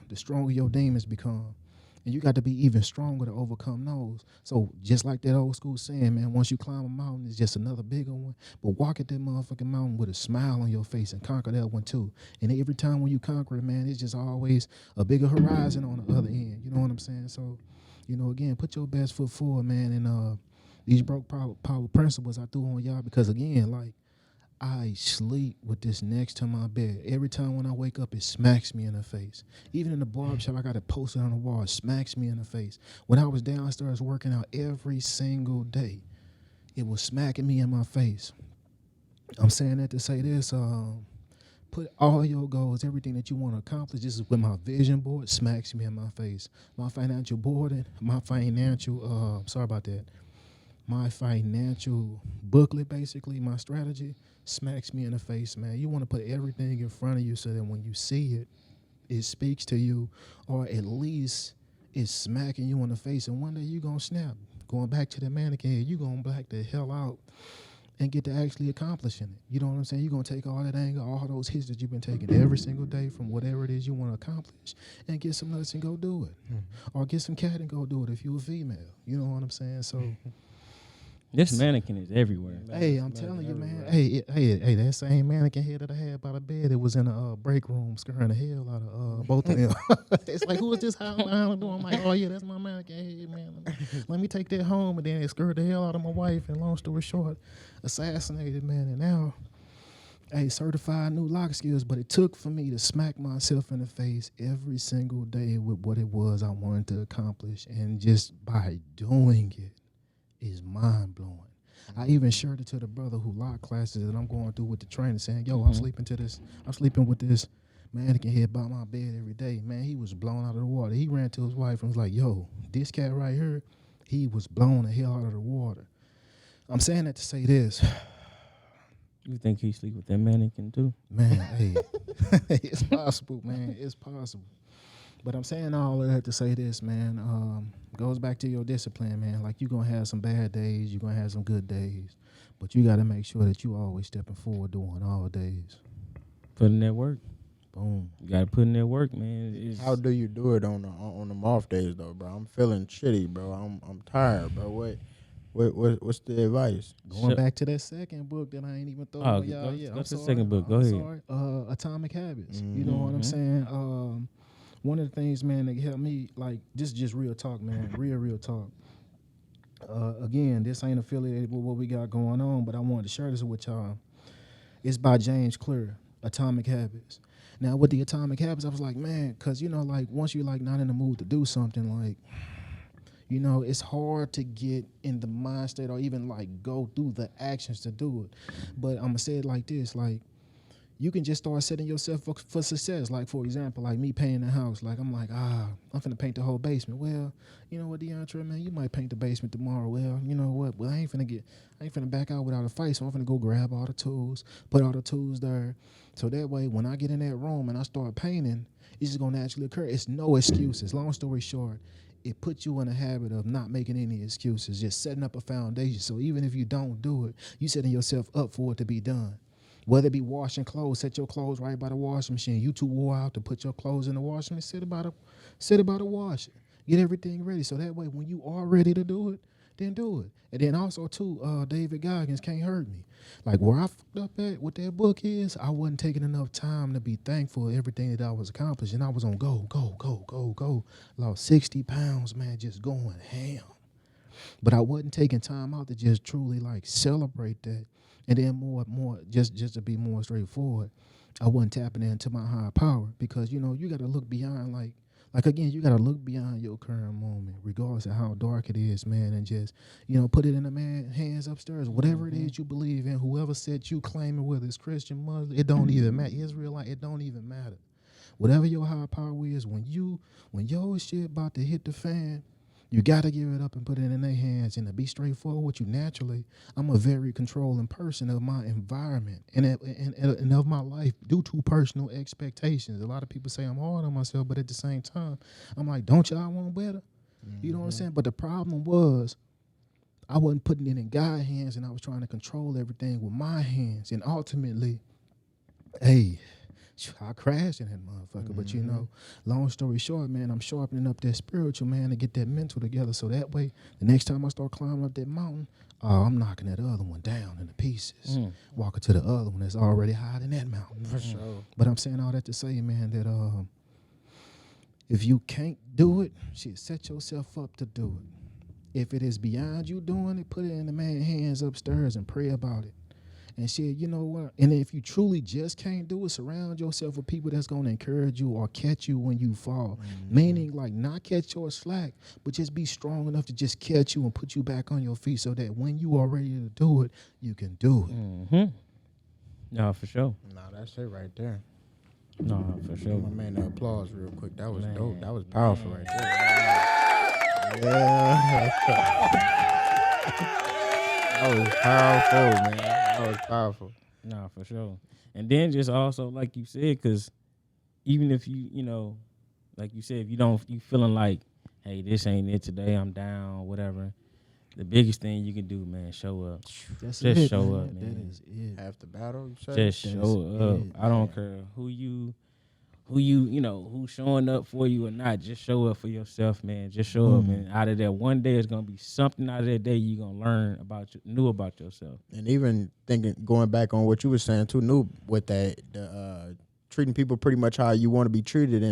the stronger your demons become. And you got to be even stronger to overcome those. So just like that old school saying, man, once you climb a mountain, it's just another bigger one. But walk at that motherfucking mountain with a smile on your face and conquer that one too. And every time when you conquer it, man, it's just always a bigger horizon on the other end. You know what I'm saying? So, you know, again, put your best foot forward, man. And these broke power principles I threw on y'all because, again, like, I sleep with this next to my bed. Every time when I wake up, it smacks me in the face. Even in the barbershop, I got it posted on the wall. It smacks me in the face. When I was downstairs working out every single day, it was smacking me in my face. I'm saying that to say this. Put all your goals, everything that you want to accomplish. This is with my vision board, smacks me in my face. My financial board, my financial, sorry about that. My financial booklet, basically, my strategy, smacks me in the face, man. You want to put everything in front of you so that when you see it, it speaks to you, or at least it's smacking you in the face. And one day you're going to snap. Going back to the mannequin head, you're going to black the hell out and get to actually accomplishing it. You know what I'm saying? You're going to take all that anger, all those hits that you've been taking every single day from whatever it is you want to accomplish, and get some nuts and go do it. Or get some cat and go do it if you're a female. You know what I'm saying? So this mannequin is everywhere. hey, I'm telling you, man. Hey, that same mannequin head that I had by the bed, it was in a break room scaring the hell out of both of them. It's like, who is this hiding behind the door? I'm like, oh, yeah, that's my mannequin head, man. Let me take that home. And then it scared the hell out of my wife. And long story short, assassinated, man. And now, hey, certified new lock skills. But it took for me to smack myself in the face every single day with what it was I wanted to accomplish. And just by doing it, is mind-blowing. I even shared it to the brother who locked classes that I'm going through with the trainer, saying, yo, I'm sleeping with this mannequin head by my bed every day. Man, he was blown out of the water. He ran to his wife and was like, yo, this cat right here, he was blown the hell out of the water. I'm saying that to say this. You think he sleep with that mannequin too? Man, hey, it's possible, man. It's possible. But I'm saying all of that to say this, man. Goes back to your discipline, man. Like, you're going to have some bad days. You're going to have some good days. But you got to make sure that you always stepping forward doing all days. Putting that work. Boom. You got to put in that work, man. How do you do it on the off days, though, bro? I'm feeling shitty, bro. I'm tired, bro. What's the advice? Going back to that second book that I ain't even throw on y'all yet. Go to the second book. Go ahead. Atomic Habits. You know what I'm saying? One of the things, man, that helped me, like, just real talk, man, real talk. Again, this ain't affiliated with what we got going on, but I wanted to share this with y'all. It's by James Clear, Atomic Habits. Now, with the Atomic Habits, I was like, man, because, you know, like, once you're, like, not in the mood to do something, like, you know, it's hard to get in the mind state or even, like, go through the actions to do it. But I'm going to say it like this, like, you can just start setting yourself up for success. Like, for example, like me painting the house. Like, I'm like, I'm finna paint the whole basement. Well, you know what, DeAndre, man, you might paint the basement tomorrow. Well, you know what? Well, I ain't finna back out without a fight, so I'm finna go grab all the tools, put all the tools there. So that way, when I get in that room and I start painting, it's just gonna naturally occur. It's no excuses. Long story short, it puts you in a habit of not making any excuses, just setting up a foundation. So even if you don't do it, you setting yourself up for it to be done. Whether it be washing clothes, set your clothes right by the washing machine. You too wore out to put your clothes in the washing machine, sit about the washer. Get everything ready. So that way, when you are ready to do it, then do it. And then also, too, David Goggins, Can't Hurt Me. Like, where I fucked up at with that book is, I wasn't taking enough time to be thankful for everything that I was accomplishing. I was on go. Lost 60 pounds, man, just going ham. But I wasn't taking time out to just truly, like, celebrate that. And then more, just to be more straightforward, I wasn't tapping into my higher power because, you know, you got to look beyond, like again, you got to look beyond your current moment, regardless of how dark it is, man, and just, you know, put it in the man's hands upstairs. Whatever it is you believe in, whoever said you claim it, whether it's Christian, Muslim, it don't even matter. Israelite, it don't even matter. Whatever your higher power is, when your shit about to hit the fan, you got to give it up and put it in their hands. And to be straightforward with you, naturally, I'm a very controlling person of my environment and of my life due to personal expectations. A lot of people say I'm hard on myself, but at the same time, I'm like, don't y'all want better? You know what I'm saying? But the problem was I wasn't putting it in God's hands, and I was trying to control everything with my hands. And ultimately, hey, I crashed in that motherfucker. But, you know, long story short, man, I'm sharpening up that spiritual, man, to get that mental together. So that way, the next time I start climbing up that mountain, I'm knocking that other one down into pieces. Walking to the other one that's already higher than that mountain. For sure. But I'm saying all that to say, man, that if you can't do it, set yourself up to do it. If it is beyond you doing it, put it in the man's hands upstairs and pray about it. And shit, you know what? And if you truly just can't do it, surround yourself with people that's gonna encourage you or catch you when you fall. Meaning, like, not catch your slack, but just be strong enough to just catch you and put you back on your feet so that when you are ready to do it, you can do it. Mm-hmm. No, for sure. Nah, that's it right there. No, for sure. My man, applause real quick. That was Man, dope. That was powerful right there. Yeah. That was powerful, man. That was powerful. No, for sure. And then just also, like you said, because even if you know, like you said, if you feeling like, hey, this ain't it today, I'm down, whatever. The biggest thing you can do, man, show up. Just show up, man. That is it. Half the battle, you say? Just show up. it, I don't care who's showing up for you or not. Just show up for yourself, man. Just show up, and out of that one day, it's gonna be something out of that day you're gonna learn new about yourself. And even going back on what you were saying too, new with that, treating people pretty much how you want to be treated,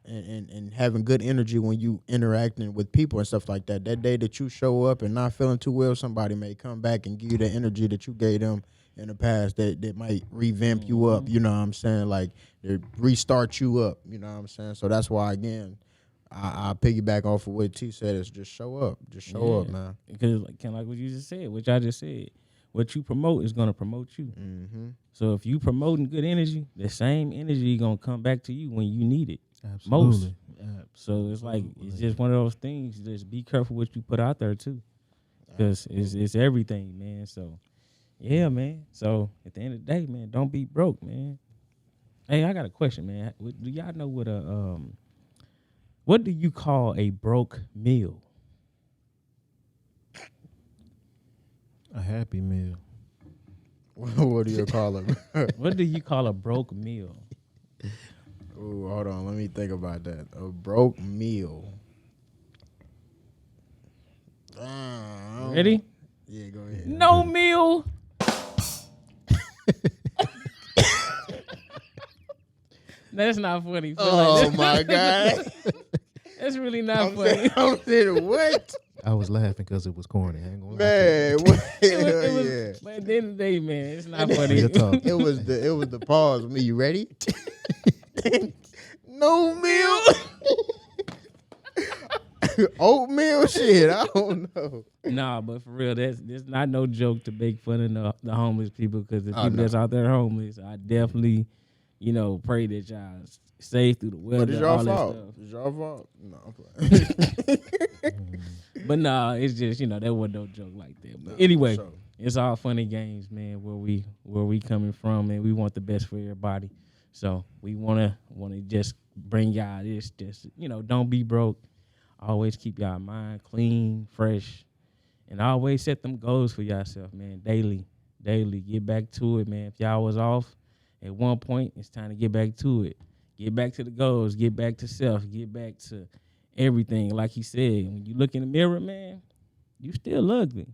and having good energy when you interacting with people and stuff like that. That day that you show up and not feeling too well, somebody may come back and give you the energy that you gave them in the past that might revamp you up, you know what I'm saying? Like, they restart you up, you know what I'm saying? So that's why, again, I piggyback off of what T said, is just show up. Just show up, man. Because kind of like what you just said, which I just said, what you promote is going to promote you. Mm-hmm. So if you promoting good energy, the same energy going to come back to you when you need it. Absolutely. So it's like, it's just one of those things. Just be careful what you put out there too, because it's everything, man. So yeah, man. So at the end of the day, man, don't be broke, man. Hey, I got a question, man. Do y'all know what do you call a broke meal? A happy meal. What do you call it? What do you call a broke meal? Ooh, hold on. Let me think about that. A broke meal. Ready? Yeah, go ahead. No meal. That's not funny. Oh, my God. That's really not funny. I'm saying, what? I was laughing because it was corny. I ain't gonna lie. Man, what? It was, Yeah. but at the end of the day, man, it's not funny. Real talk. It was the pause. Me, you ready? No meal. Oatmeal shit. I don't know. Nah, but for real, that's not no joke to make fun of the homeless people, because the people no. that's out there homeless, I definitely, pray that y'all safe through the weather. But it's all your that fault. stuff. It's your fault. No, I'm playing. But nah, it's just that wasn't no joke like that. But No, anyway, for sure. it's all funny games, man. Where we coming from, and we want the best for everybody. So we wanna just bring y'all this. Just don't be broke. Always keep y'all mind clean, fresh, and always set them goals for yourself, man. Daily, get back to it, man. If y'all was off at one point, it's time to get back to it. Get back to the goals. Get back to self. Get back to everything. Like he said, when you look in the mirror, man, you still ugly.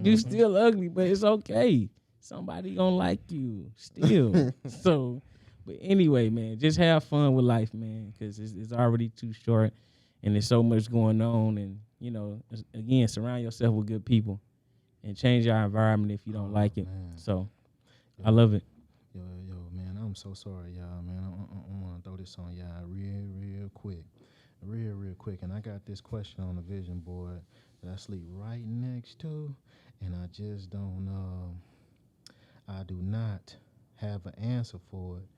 You still ugly, but it's okay. Somebody gonna like you still. So, but anyway, man, just have fun with life, man, because it's already too short, and there's so much going on. And again, surround yourself with good people, and change your environment if you don't like it. Man. So, I love it. Yo, man, I'm so sorry, y'all, man. I want to throw this on y'all real quick. Real quick. And I got this question on the vision board that I sleep right next to, and I just don't, I do not have an answer for it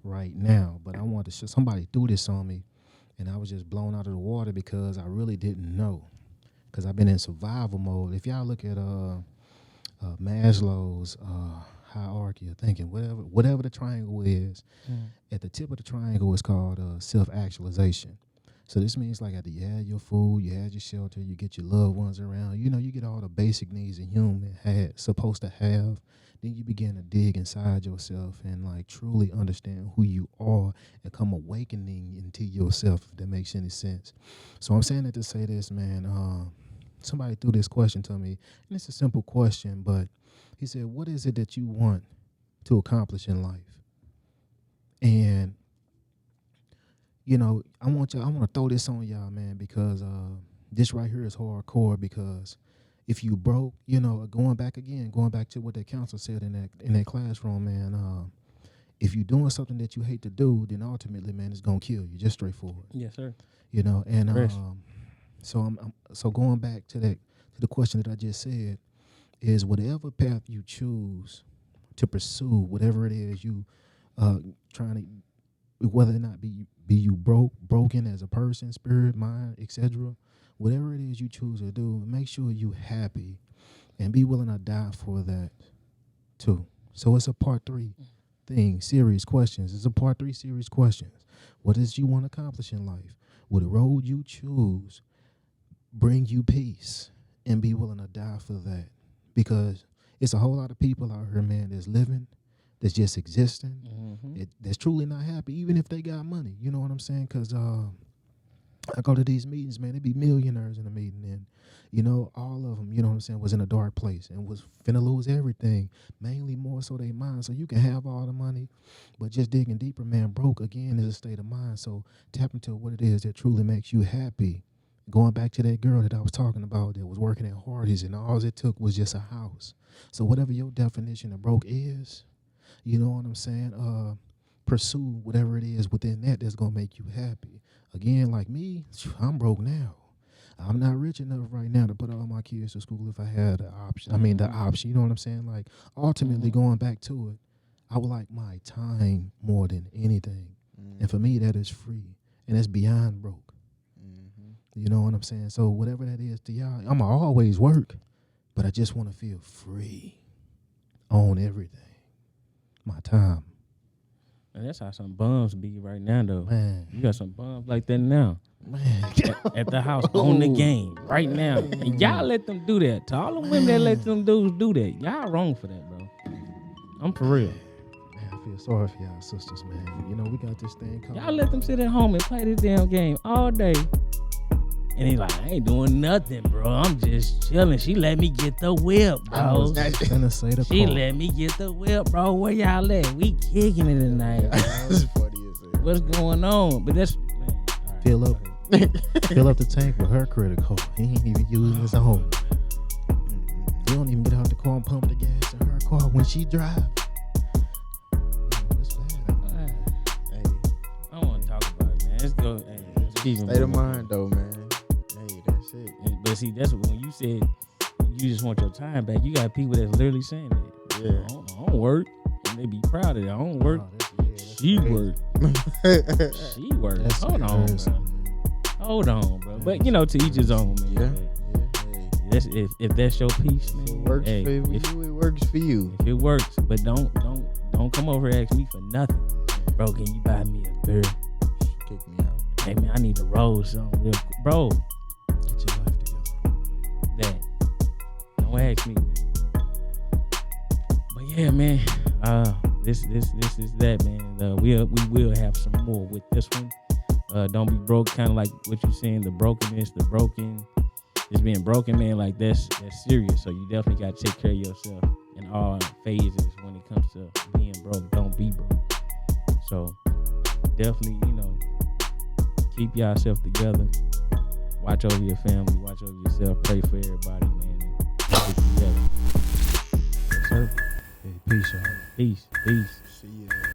right now. But I want to show somebody threw this on me, and I was just blown out of the water because I really didn't know. Because I've been in survival mode. If y'all look at Maslow's hierarchy of thinking, whatever the triangle is, at the tip of the triangle is called self-actualization. So this means like after you had your food, you had your shelter, you get your loved ones around, you get all the basic needs a human supposed to have. Then you begin to dig inside yourself and like truly understand who you are and come awakening into yourself, if that makes any sense. So I'm saying that to say this, man. Somebody threw this question to me, and it's a simple question, but he said, what is it that you want to accomplish in life? And, I want to throw this on y'all, man, because this right here is hardcore, because if you broke, you know, going back to what that counselor said in that classroom, man. If you're doing something that you hate to do, then ultimately, man, it's gonna kill you. Just straightforward. Yes, sir. You know, and Fresh. so going back to the question that I just said, is whatever path you choose to pursue, whatever it is you trying to, whether or not be you broken as a person, spirit, mind, etc. Whatever it is you choose to do, make sure you happy and be willing to die for that too. So it's a part 3 thing, series questions. It's a part 3 series questions. What does you want to accomplish in life? Will the road you choose bring you peace? And be willing to die for that. Because it's a whole lot of people out here, man, that's living, that's just existing, that's truly not happy, even if they got money. You know what I'm saying? Because I go to these meetings, man, there be millionaires in the meeting, and, you know, all of them, you know what I'm saying, was in a dark place and was finna lose everything, mainly more so they mind. So you can have all the money, but just digging deeper, man, broke, again, is a state of mind. So tap into what it is that truly makes you happy. Going back to that girl that I was talking about that was working at Hardee's, and all it took was just a house. So whatever your definition of broke is, you know what I'm saying, pursue whatever it is within that's going to make you happy. Again, like me, I'm broke now. I'm not rich enough right now to put all my kids to school if I had the option. I mean, the option, you know what I'm saying? Like, ultimately, going back to it, I would like my time more than anything. And for me, that is free. And that's beyond broke. You know what I'm saying? So whatever that is to y'all, I'm going to always work, but I just want to feel free on everything. My time. And that's how some bums be right now, though. Man. You got some bums like that now. Man. At the house, on the game, right now. And y'all let them do that. To all the women that let them dudes do that, y'all wrong for that, bro. I'm for real. Man, I feel sorry for y'all sisters, man. You know, we got this thing called... Y'all let them sit at home and play this damn game all day. And he like, I ain't doing nothing, bro. I'm just chilling. She let me get the whip, bro. I was gonna say the She call. let me get the whip, bro. Where y'all at? We kicking it tonight. That's funny as hell. What's going on? But that's, man. All right. Fill up the tank with her credit card. He ain't even using his own. He don't even get out the car and pump the gas in her car when she drive. You know, it's bad. Hey, I don't want to talk about it, man. Let's go. Hey, let's keep it state of moving. mind though, man. Hey, that's it. But see, that's when you said you just want your time back. You got people that's literally saying that. Yeah. I don't work. And they be proud of it. I don't work. She work. She work. That's Hold on, embarrassing. bro. Hold on, bro. But you know, to each his own, man. Yeah. That's if that's your piece, man. It works hey, for you. It works for you. If it works, but don't come over and ask me for nothing, bro. Can you buy me a beer? Kick me out. Hey man, I need to roll something, real quick. Bro. Get your life together. That don't ask me, man. But yeah, man. This is that, man. We will have some more with this one. Don't be broke, kind of like what you're saying, the brokenness, the broken, just being broken, man. Like that's serious. So you definitely got to take care of yourself in all phases when it comes to being broke. Don't be broke. So definitely, you know, keep yourself together. Watch over your family. Watch over yourself. Pray for everybody, man. And keep it together. Yes, sir. Hey, peace, y'all. Peace.